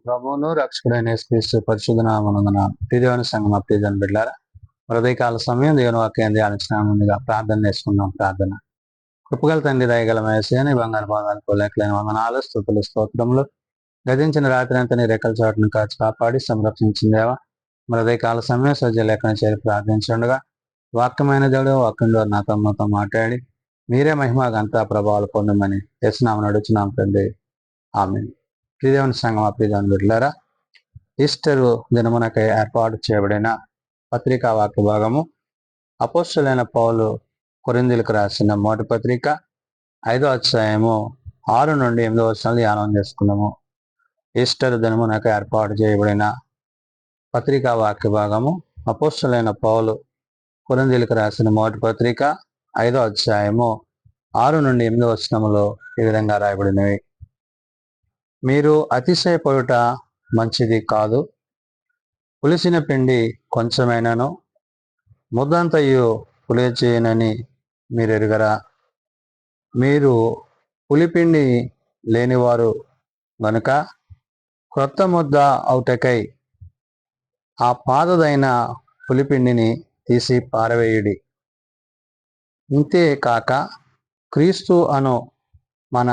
ప్రభువును రక్షకుడైన యేసుక్రీస్తు పరిశుద్ధ నామమున ప్రియదేవుని సంగమ ప్రియజన బిడ్డలారా, హృదయకాల సమయం దేవుని వాక్యం ధ్యానించిన ముందుగా ప్రార్థన చేసుకుందాం. ప్రార్థన. కృపగల తండ్రి, దయగల యేసయ్య, బంగారు పాదాలకు లెక్కలేని వందనాలు, స్తుతులు, స్తోత్రములు. గతించిన రాత్రి అంతా నీ రెక్కల చాటును కాచి కాపాడి సంరక్షించిందేవా. హృదయకాల సమయం సజ్జ లేఖన చేరి ప్రార్థించుండగా వాక్యమైన దేవుడు వాక్యంలో నా తమ్మతో మాట్లాడి మీరే మహిమ గంత ప్రభావాలు పొందమని యేసునామమున అడుగుచున్నాం తండ్రి. ఆమేన్. ప్రియదేవుని సంగమ ప్రియదేవుని బిడ్డలారా, ఈస్టరు దినమునకై ఏర్పాటు చేయబడిన పత్రికా వాక్య భాగము అపోస్తలుడైన పౌలు కొరింథీయులకు రాసిన మొదటి పత్రిక 5వ అధ్యాయము 6 నుండి 8వ వచనాలు ధ్యానం చేసుకున్నాము. ఈస్టర్ దినమునకై ఏర్పాటు చేయబడిన పత్రికా వాక్య భాగము అపోస్తలుడైన పౌలు కొరింథీయులకు రాసిన మొదటి పత్రిక 5వ అధ్యాయము 6 నుండి 8వ వచనములో ఈ విధంగా రాయబడినవి. మీరు అతిశయపడుట మంచిది కాదు. పులిసిన పిండి కొంచెమైనను ముద్దంతయు పులియచేయనని మీరు ఎరుగరా? మీరు పులిపిండి లేనివారు గనుక క్రొత్త ముద్ద అవుటకై ఆ పాతదైన పులిపిండిని తీసి పారవేయుడి. ఇంతే కాక క్రీస్తు అను మన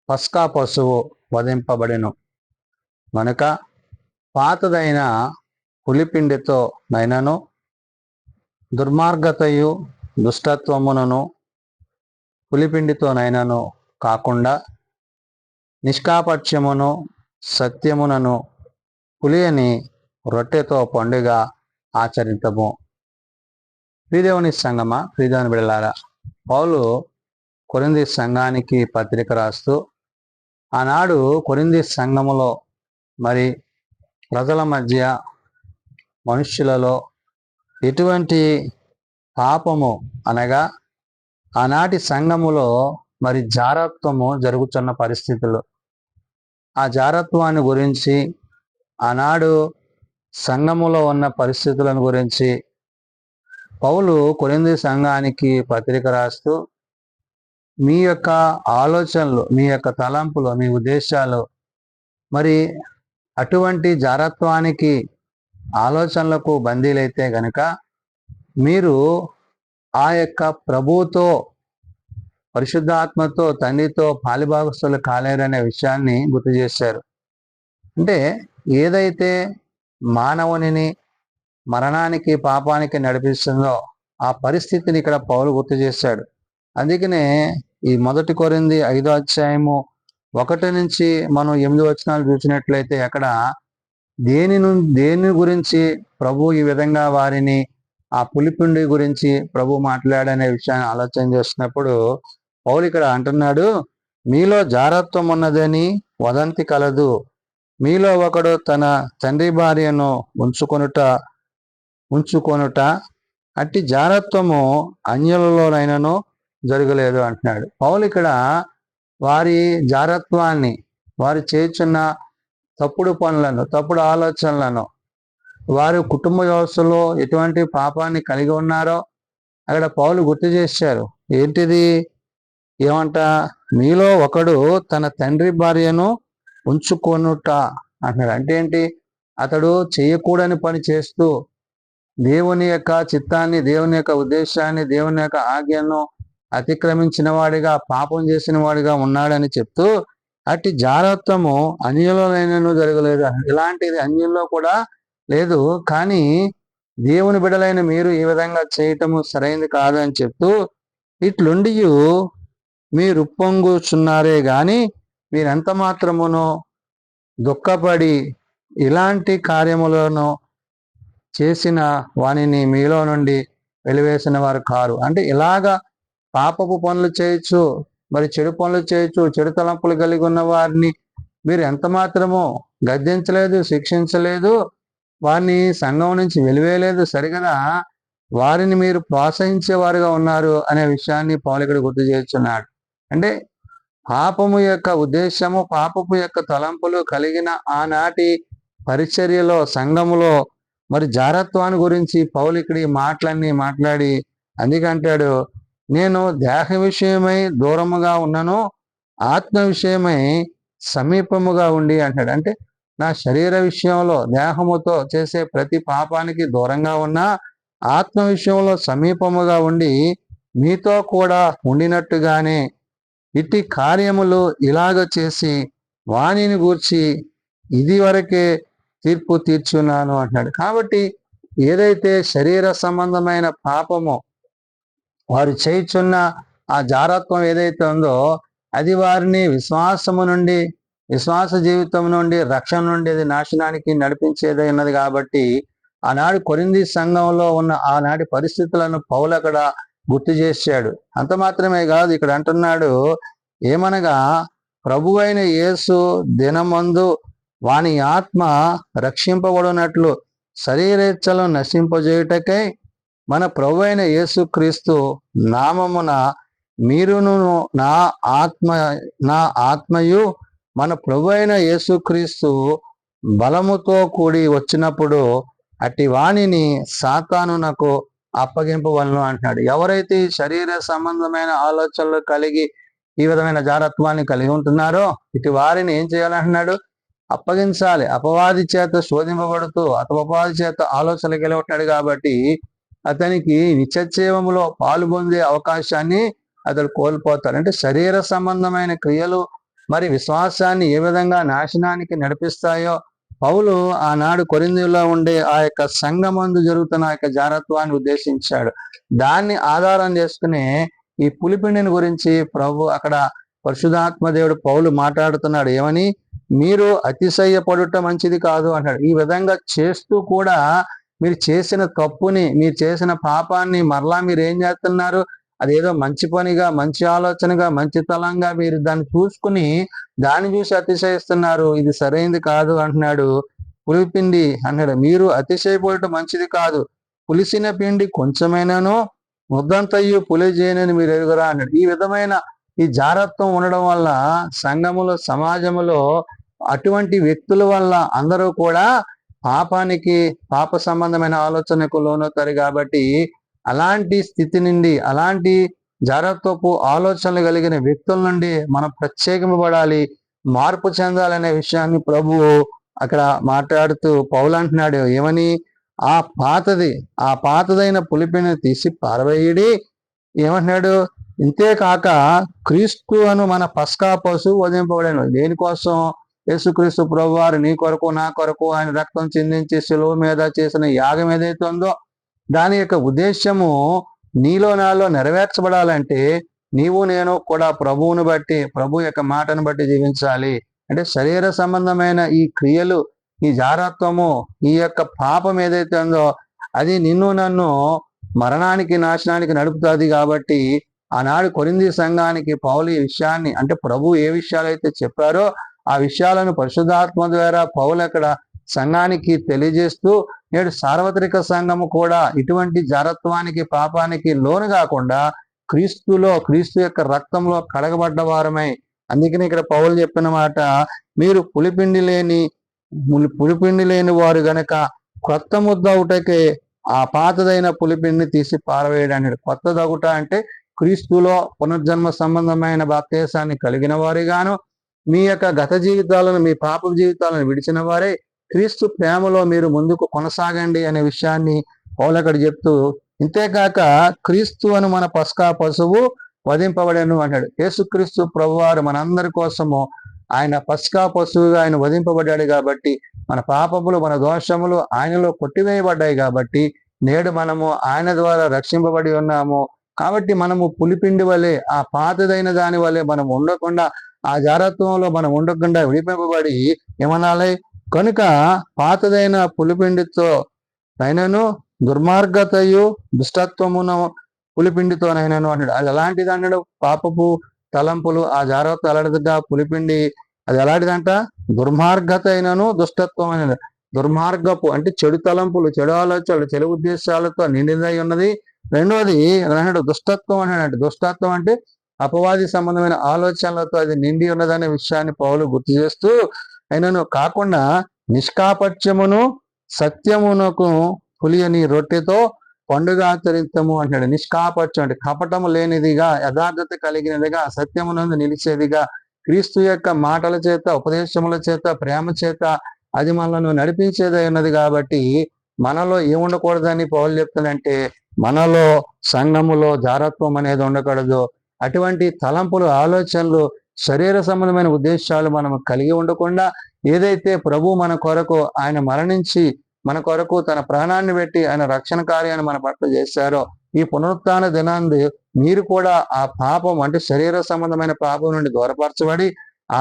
పస్కా పశువు వధింపబడెను గనుక పాతదైన పులిపిండితో నైనను దుర్మార్గతయు దుష్టత్వమునను పులిపిండితో నైనను కాకుండా నిష్కాపట్యమును సత్యమునను పులియని రొట్టెతో పండుగ ఆచరించము. ప్రియదేవుని సంగమ ప్రియదేవుని బిడ్డలారా, పౌలు కొరింథీ సంఘానికి పత్రిక రాస్తూ ఆనాడు కొరింథీ సంఘములో మరి ప్రజల మధ్య మనుష్యులలో ఎటువంటి పాపము అనగా ఆనాటి సంఘములో మరి జారత్వము జరుగుతున్న పరిస్థితులు, ఆ జారత్వాన్ని గురించి ఆనాడు సంఘములో ఉన్న పరిస్థితులను గురించి పౌలు కొరింథీ సంఘానికి పత్రిక రాస్తూ మీ యొక్క ఆలోచనలు, మీ యొక్క తలంపులు, మీ ఉద్దేశాలు మరి అటువంటి జారత్వానికి ఆలోచనలకు బందీలైతే గనక మీరు ఆ యొక్క ప్రభువుతో పరిశుద్ధాత్మతో తండ్రితో పాలిభాగస్తులు కాలేరనే విషయాన్ని గుర్తు చేశారు. అంటే ఏదైతే మానవునిని మరణానికి పాపానికి నడిపిస్తుందో ఆ పరిస్థితిని ఇక్కడ పౌలు గుర్తు చేశాడు. అందుకనే ఈ మొదటి కొరింథీ 5వ అధ్యాయము 1 నుంచి మనం 8 వచనాలు చూసినట్లయితే అక్కడ దేని గురించి ప్రభు ఈ విధంగా వారిని ఆ పులిపిండి గురించి ప్రభు మాట్లాడనే విషయాన్ని ఆలోచన చేస్తున్నప్పుడు పౌలు ఇక్కడ అంటున్నాడు, మీలో జారత్వం ఉన్నదని వదంతి కలదు. మీలో ఒకడు తన తండ్రి భార్యను ఉంచుకొనుట అట్టి జారత్వము అన్యులలోనైనను జరగలేదు అంటున్నాడు. పౌలు ఇక్కడ వారి జారత్వాన్ని, వారు చేస్తున్న తప్పుడు పనులను, తప్పుడు ఆలోచనలను, వారు కుటుంబ వ్యవస్థలో ఎటువంటి పాపాన్ని కలిగి ఉన్నారో అక్కడ పౌలు గుర్తు చేశారు. ఏంటిది? ఏమంట? మీలో ఒకడు తన తండ్రి భార్యను ఉంచుకొనుట అంటున్నాడు. అంటే ఏంటి? అతడు చేయకూడని పని చేస్తూ దేవుని యొక్క చిత్తాన్ని, దేవుని యొక్క ఉద్దేశాన్ని, దేవుని యొక్క ఆజ్ఞను అతిక్రమించిన వాడిగా, పాపం చేసిన వాడిగా ఉన్నాడని చెప్తూ అట్టి జారత్వము అన్యులైనను జరగలేదు. ఇలాంటిది అన్యుల్లో కూడా లేదు, కానీ దేవుని బిడ్డలైన మీరు ఈ విధంగా చేయటము సరైనది కాదు అని చెప్తూ ఇట్లుండి మీరు ఉప్పొంగుచున్నారే గాని మీరెంత మాత్రమునో దుఃఖపడి ఇలాంటి కార్యములను చేసిన వానిని మీలో నుండి వెలివేసిన వారు కారు. అంటే ఇలాగా పాపపు పనులు చేయొచ్చు, మరి చెడు పనులు చేయొచ్చు, చెడు తలంపులు కలిగి ఉన్న వారిని మీరు ఎంత మాత్రమో గద్దించలేదు, శిక్షించలేదు, వారిని సంఘం నుంచి వెలివేయలేదు, సరిగదా వారిని మీరు ప్రోత్సహించేవారుగా ఉన్నారు అనే విషయాన్ని పౌలు ఇక్కడ గుర్తు చేస్తున్నాడు. అంటే పాపము యొక్క ఉద్దేశము, పాపపు యొక్క తలంపులు కలిగిన ఆనాటి పరిచర్యలో, సంఘములో మరి జారత్వాన్ని గురించి పౌలు ఇక్కడ ఈ మాటలన్నీ మాట్లాడి అందుకంటాడు, నేను దేహ విషయమై దూరముగా ఉన్నను, ఆత్మ విషయమై సమీపముగా ఉండి అంటాడు. అంటే నా శరీర విషయంలో దేహముతో చేసే ప్రతి పాపానికి దూరంగా ఉన్నా ఆత్మ విషయంలో సమీపముగా ఉండి మీతో కూడా ఉండినట్టుగానే ఇట్టి కార్యములు ఇలాగ చేసి వాణిని గూర్చి ఇది వరకే తీర్పు తీర్చున్నాను అంటున్నాడు. కాబట్టి ఏదైతే శరీర సంబంధమైన పాపమో వారు చేయుచున్న ఆ జారత్వం ఏదైతే ఉందో అది వారిని విశ్వాస జీవితం నుండి రక్షణ నుండి అది నాశనానికి నడిపించేది ఉన్నది. కాబట్టి ఆనాడు కొరింథీ సంఘంలో ఉన్న ఆనాటి పరిస్థితులను పౌలు అక్కడ గుర్తు చేశాడు. అంత మాత్రమే కాదు, ఇక్కడ అంటున్నాడు ఏమనగా ప్రభువైన యేసు దినమందు వాని ఆత్మ రక్షింపబడినట్లు శరీరేచ్ఛలను నశింపజేయుటకై మన ప్రభువైన యేసుక్రీస్తు నామమున మీరును నా ఆత్మయు మన ప్రభువైన యేసుక్రీస్తు బలముతో కూడి వచ్చినప్పుడు అట్టి వాణిని సాతానునకు అప్పగింపవలను అంటున్నాడు. ఎవరైతే శరీర సంబంధమైన ఆలోచనలు కలిగి ఈ విధమైన జారత్వాన్ని కలిగి ఉంటున్నారో ఇటు వారిని ఏం చేయాలంటున్నాడు? అప్పగించాలి. అపవాది చేత శోధింపబడుతూ అపవాది చేత ఆలోచనలు కలిగి ఉంటున్నాడు కాబట్టి అతనికి నిత్యజీవములో పాలు పొందే అవకాశాన్ని అతడు కోల్పోతాడు. అంటే శరీర సంబంధమైన క్రియలు మరి విశ్వాసాన్ని ఏ విధంగా నాశనానికి నడిపిస్తాయో పౌలు ఆనాడు కొరింథీలో ఉండే ఆ యొక్క సంఘమందు జరుగుతున్న ఆ యొక్క జారత్వాన్ని ఉద్దేశించాడు. దాన్ని ఆధారం చేసుకుని ఈ పులిపిండిని గురించి ప్రభు అక్కడ పరిశుద్ధాత్మ దేవుడు పౌలు మాట్లాడుతున్నాడు. ఏమని? మీరు అతిశయపడుట మంచిది కాదు అంటాడు. ఈ విధంగా చేస్తూ కూడా మీరు చేసిన తప్పుని, మీరు చేసిన పాపాన్ని మరలా మీరు ఏం చేస్తున్నారు? అదేదో మంచి పనిగా, మంచి ఆలోచనగా, మంచి తలంగా మీరు దాన్ని చూసుకుని దాన్ని చూసి అతిశయిస్తున్నారు. ఇది సరైనది కాదు అంటున్నాడు. పులిపిండి అన్నాడు, మీరు అతిశయపడటం మంచిది కాదు. పులిసిన పిండి కొంచెమైనాను ముద్దంతయ్యు పులి చేయనని మీరు ఎరుగురా అన్నాడు. ఈ విధమైన ఈ జారత్వం ఉండడం వల్ల సంఘములో, సమాజములో అటువంటి వ్యక్తుల వల్ల అందరూ కూడా పాప సంబంధమైన ఆలోచనకు లోనవుతారు. కాబట్టి అలాంటి స్థితి నుండి, అలాంటి జారత్వపు ఆలోచనలు కలిగిన వ్యక్తుల నుండి మనం ప్రత్యేకింపబడాలి, మార్పు చెందాలనే విషయాన్ని ప్రభువు అక్కడ మాట్లాడుతూ పౌలు అంటున్నాడు. ఏమని? ఆ పాతదైన పులిపిని తీసి పారవేయుడి. ఏమంటున్నాడు? ఇంతేకాక క్రీస్తు అను మన పస్కా పశువు వధింపబడాను. దేనికోసం? యేసుక్రీస్తు ప్రభువారు నీ కొరకు, నా కొరకు ఆయన రక్తం చిందించి శిలువ మీద చేసిన యాగం ఏదైతే ఉందో దాని యొక్క ఉద్దేశము నీలో నాలో నెరవేర్చబడాలంటే నీవు నేను కూడా ప్రభువును బట్టి, ప్రభు యొక్క మాటను బట్టి జీవించాలి. అంటే శరీర సంబంధమైన ఈ క్రియలు, ఈ జారత్వము, ఈ యొక్క పాపం ఏదైతే ఉందో అది నిన్ను నన్ను మరణానికి, నాశనానికి నడుపుతుంది. కాబట్టి ఆనాడు కొరింథీ సంఘానికి పౌలు ఈ విషయాన్ని, అంటే ప్రభు ఏ విషయాలైతే చెప్పారో ఆ విషయాలను పరిశుద్ధాత్మ ద్వారా పౌలు అక్కడ సంఘానికి తెలియజేస్తూ నేడు సార్వత్రిక సంఘము కూడా ఇటువంటి జారత్వానికి, పాపానికి లోను కాకుండా క్రీస్తు యొక్క రక్తంలో కడగబడ్డ వారమై, అందుకని ఇక్కడ పౌలు చెప్పిన మాట, మీరు పులిపిండి లేని వారు గనక కొత్త ముద్ద అవుటకే ఆ పాతదైన పులిపిండిని తీసి పారవేయడానికి. కొత్త దగుట అంటే క్రీస్తులో పునర్జన్మ సంబంధమైన బాప్తీసాన్ని కలిగిన వారిగాను, మీ యొక్క గత జీవితాలను, మీ పాప జీవితాలను విడిచిన వారే క్రీస్తు ప్రేమలో మీరు ముందుకు కొనసాగండి అనే విషయాన్ని పౌలు అక్కడ చెప్తూ, ఇంతేకాక క్రీస్తు అను మన పస్కా పశువు వధింపబడను అంటాడు. యేసుక్రీస్తు ప్రభువారు మనందరి కోసము ఆయన పస్కా పశువుగా ఆయన వధింపబడ్డాడు. కాబట్టి మన పాపములు, మన దోషములు ఆయనలో కొట్టివేయబడ్డాయి. కాబట్టి నేడు మనము ఆయన ద్వారా రక్షింపబడి ఉన్నాము. కాబట్టి మనము పులిపిండి వలె, ఆ పాతదైన దాని వలె మనం ఉండకుండా, ఆ జారత్వంలో మనం ఉండకుండా విడిపింపబడి ఏమనాలి? కనుక పాతదైన పులిపిండితో నైనను దుర్మార్గతయు దుష్టత్వమున పులిపిండితోనైనాను అంటాడు. అది ఎలాంటిది అన్నాడు? పాపపు తలంపులు, ఆ జారత్వం ఎలాంటిదిగా పులిపిండి అది ఎలాంటిదంట? దుర్మార్గత అయినను దుష్టత్వం అయినది. దుర్మార్గపు అంటే చెడు తలంపులు, చెడు ఆలోచనలు, చెడు ఉద్దేశాలతో నిండిదై ఉన్నది. రెండవది అన్నాడు దుష్టత్వం అన్నాడు. దుష్టత్వం అంటే అపవాది సంబంధమైన ఆలోచనలతో అది నిండి ఉన్నదనే విషయాన్ని పౌలు గుర్తు చేస్తూ, అయినను కాకుండా నిష్కాపట్యమును సత్యమునకు పులియని రొట్టెతో పండుగ ఆచరించము అంటాడు. నిష్కాపట్యం అంటే కపటము లేనిదిగా, యథార్థత కలిగినదిగా, సత్యమునందు నిలిచేదిగా, క్రీస్తు యొక్క మాటల చేత, ఉపదేశముల చేత, ప్రేమ చేత అది మనల్ని నడిపించేది ఉన్నది కాబట్టి మనలో ఏముండకూడదని పౌలు చెప్తాడంటే మనలో సంఘములో జారత్వం అనేది ఉండకూడదు. అటువంటి తలంపులు, ఆలోచనలు, శరీర సంబంధమైన ఉద్దేశాలు మనం కలిగి ఉండకుండా ఏదైతే ప్రభు మన కొరకు ఆయన మరణించి మన కొరకు తన ప్రాణాన్ని పెట్టి ఆయన రక్షణ కార్యాన్ని మన పట్ల చేశారో ఈ పునరుత్థాన దినాన్ని మీరు కూడా ఆ పాపం అంటే శరీర సంబంధమైన పాపం నుండి దూరపరచబడి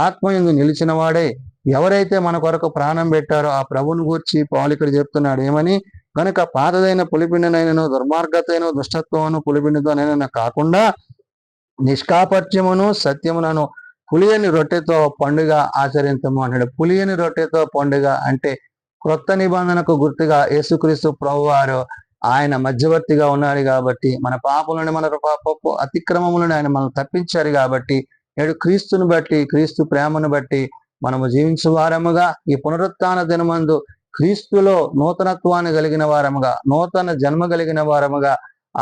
ఆత్మయందు నిలిచిన వాడే ఎవరైతే మన కొరకు ప్రాణం పెట్టారో ఆ ప్రభుని గూర్చి పౌలు ఇక్కడ చెప్తున్నాడు ఏమని, కనుక పాతదైన పులిపిండినైనను దుర్మార్గతైన దుష్టత్వమును పులిపిండితోనైనా కాకుండా నిష్కాపట్యమును సత్యములను పులియని రొట్టెతో పండుగ ఆచరించము అన్నాడు. పులియని రొట్టెతో పండుగ అంటే క్రొత్త నిబంధనకు గుర్తుగా యేసుక్రీస్తు ప్రభువారు ఆయన మధ్యవర్తిగా ఉన్నాడు కాబట్టి మన పాపలను మన పాపపు అతిక్రమములను ఆయన మనం తప్పించారు కాబట్టి నేడు క్రీస్తుని బట్టి క్రీస్తు ప్రేమను బట్టి మనము జీవించే వారముగా ఈ పునరుత్థాన దినమందు క్రీస్తులో నూతనత్వాన్ని కలిగిన వారముగా నూతన జన్మ కలిగిన వారముగా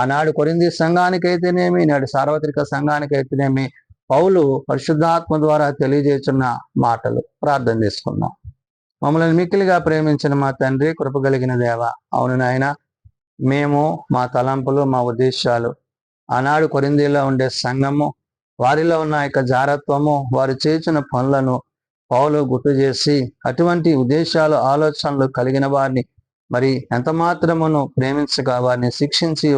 ఆనాడు కొరింథీ సంఘానికైతేనేమి నాడు సార్వత్రిక సంఘానికైతేనేమి పౌలు పరిశుద్ధాత్మ ద్వారా తెలియజేస్తున్న మాటలు. ప్రార్థన చేసుకుందాం. మమ్మల్ని మిక్కిలిగా ప్రేమించిన మా తండ్రి, కృప కలిగిన దేవ, అవును నాయన, మేము మా తలంపులు మా ఉద్దేశాలు ఆనాడు కొరింథీలో ఉండే సంఘము వారిలో ఉన్న యొక్క జారత్వము వారు చేసిన పనులను పౌలు గుర్తు చేసి అటువంటి ఉద్దేశాలు ఆలోచనలు కలిగిన వారిని మరి ఎంత మాత్రమును ప్రేమించగా వారిని శిక్షించి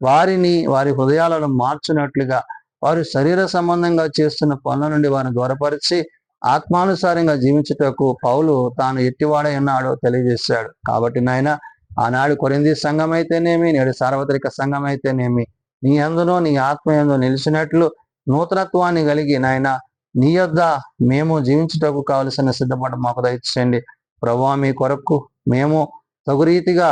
వారిని వారి హృదయాలను మార్చినట్లుగా వారు శరీర సంబంధంగా చేస్తున్న పనుల నుండి వారిని దూరపరిచి ఆత్మానుసారంగా జీవించుటకు పౌలు తాను ఎట్టివాడై ఉన్నాడో తెలియజేశాడు. కాబట్టి నాయన ఆనాడు కొరింథీ సంఘం అయితేనేమి నేడు సార్వత్రిక సంఘం అయితేనేమి నీ యందునో నీ ఆత్మ యందు నిలిచినట్లు నూతనత్వాన్ని కలిగి నాయన నీ యొద్ద మేము జీవించుటకు కావలసిన సిద్ధపడ మాకు దయచేయండి. ప్రభువా, మీ కొరకు మేము తగు రీతిగా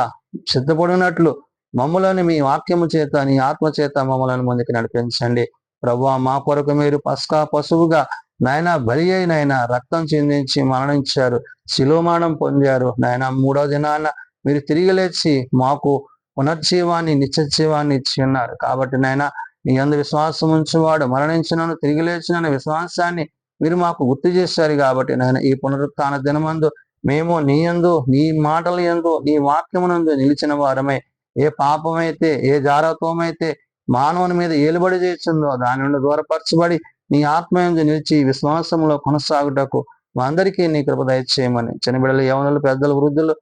సిద్ధపడినట్లు మమ్ములను మీ వాక్యము చేత నీ ఆత్మ చేత మమ్మలను ముందుకు నడిపించండి. ప్రభువా, మా కొరకు మీరు పస్కా పశువుగా నాయన బలి అయిన రక్తం చిందించి మరణించారు, శిలోమానం పొందారు. నాయన మూడో దినాన మీరు తిరిగి లేచి మాకు పునర్జీవాన్ని నిత్య జీవాన్ని ఇచ్చి ఉన్నారు. కాబట్టి నాయన నీ యందు విశ్వాసం ఉంచువాడు మరణించినను తిరిగి లేచినను విశ్వాసాన్ని మీరు మాకు గుర్తు చేశారు. కాబట్టి నాయన ఈ పునరుత్థాన దినమందు మేము నీ యందు నీ మాటల యందు నీ వాక్యమునందు నిలిచిన వారమై ఏ పాపమైతే ఏ జారత్వమైతే మానవుని మీద ఏలుబడి చేస్తుందో దాని నుండి దూరపరచబడి నీ ఆత్మయందు నిలిచి విశ్వాసంలో కొనసాగుటకు మా అందరికీ నీ కృప దయచేయమని చిన్నబిడ్డలు, యవనులు, పెద్దలు, వృద్ధులు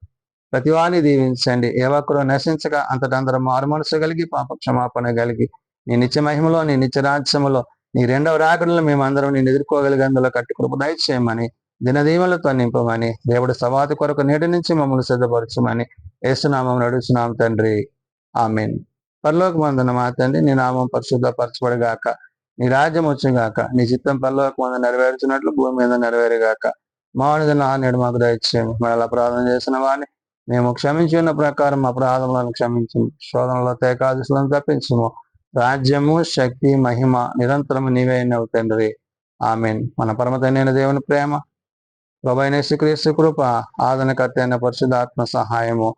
ప్రతి వారిని దీవించండి. ఏ ఒక్కరూ నశించక అంతటందరం మారు మనసు కలిగి పాప క్షమాపణ కలిగి నీ నిత్య మహిమలో నీ నిత్య రాజ్యములో నీ రెండవ రాకడలో మేమందరం నేను ఎదుర్కోగలిగేందులో కట్టి కృప దయచేయమని దినదీవులతో నింపమని దేవుడు సవాతి కొరకు నేటి నుంచి మమ్మల్ని సిద్ధపరచమని యేసునామం నడుచున్నాం తండ్రి, ఆమేన్. పరలోకమందున మా తండ్రి, నీ నామం పరిశుద్ధపరచబడుగాక, నీ రాజ్యం వచ్చుగాక, నీ చిత్తం పరలోకమందు నెరవేర్చినట్లు భూమి మీద నెరవేరుగాక. మానవుని నేడు మాకు దయచేయము, మళ్ళీ అపరాధం చేసిన వారిని మేము క్షమించి ఉన్న ప్రకారం అపరాధములను క్షమించము, శోధనలో తేకాదశులను తప్పించము. రాజ్యము, శక్తి, మహిమ నిరంతరము నీవే అయినవు తండ్రి, ఆమేన్. మన పరమ తండ్రి దేవుని ప్రేమ, ప్రభువైన యేసుక్రీస్తు కృప, ఆదరణకర్త అయిన పరిశుద్ధాత్మ సహాయము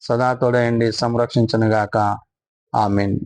సదా తోడయండి సంరక్షించునుగాక, ఆమేన్.